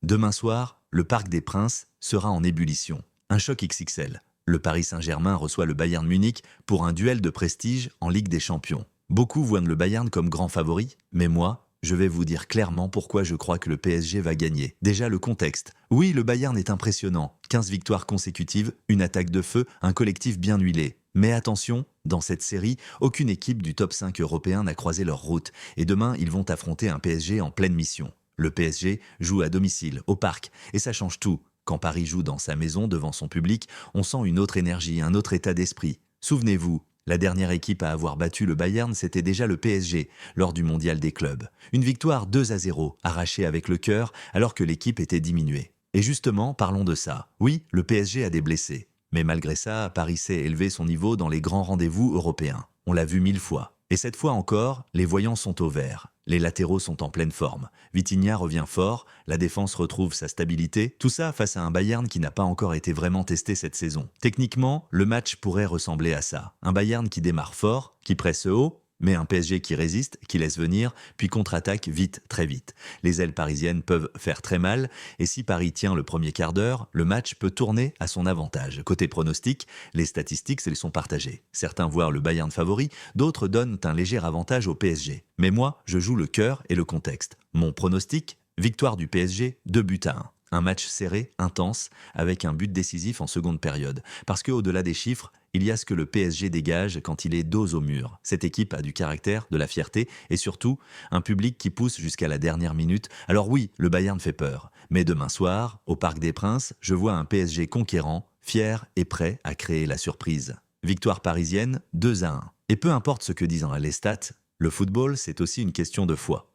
Demain soir, le Parc des Princes sera en ébullition. Un choc XXL. Le Paris Saint-Germain reçoit le Bayern Munich pour un duel de prestige en Ligue des Champions. Beaucoup voient le Bayern comme grand favori, mais moi, je vais vous dire clairement pourquoi je crois que le PSG va gagner. Déjà le contexte. Oui, le Bayern est impressionnant. 15 victoires consécutives, une attaque de feu, un collectif bien huilé. Mais attention, dans cette série, aucune équipe du top 5 européen n'a croisé leur route. Et demain, ils vont affronter un PSG en pleine mission. Le PSG joue à domicile, au Parc, et ça change tout. Quand Paris joue dans sa maison, devant son public, on sent une autre énergie, un autre état d'esprit. Souvenez-vous, la dernière équipe à avoir battu le Bayern, c'était déjà le PSG, lors du mondial des clubs. Une victoire 2-0, arrachée avec le cœur, alors que l'équipe était diminuée. Et justement, parlons de ça. Oui, le PSG a des blessés. Mais malgré ça, Paris sait élever son niveau dans les grands rendez-vous européens. On l'a vu 1000 fois. Et cette fois encore, les voyants sont au vert. Les latéraux sont en pleine forme. Vitinha revient fort, la défense retrouve sa stabilité. Tout ça face à un Bayern qui n'a pas encore été vraiment testé cette saison. Techniquement, le match pourrait ressembler à ça. Un Bayern qui démarre fort, qui presse haut, mais un PSG qui résiste, qui laisse venir, puis contre-attaque vite, très vite. Les ailes parisiennes peuvent faire très mal, et si Paris tient le premier quart d'heure, le match peut tourner à son avantage. Côté pronostic, les statistiques, elles sont partagées. Certains voient le Bayern favori, d'autres donnent un léger avantage au PSG. Mais moi, je joue le cœur et le contexte. Mon pronostic, victoire du PSG, 2-1. Un match serré, intense, avec un but décisif en seconde période. Parce qu'au-delà des chiffres, il y a ce que le PSG dégage quand il est dos au mur. Cette équipe a du caractère, de la fierté et surtout un public qui pousse jusqu'à la dernière minute. Alors oui, le Bayern fait peur. Mais demain soir, au Parc des Princes, je vois un PSG conquérant, fier et prêt à créer la surprise. Victoire parisienne, 2-1. Et peu importe ce que disent les stats, le football, c'est aussi une question de foi.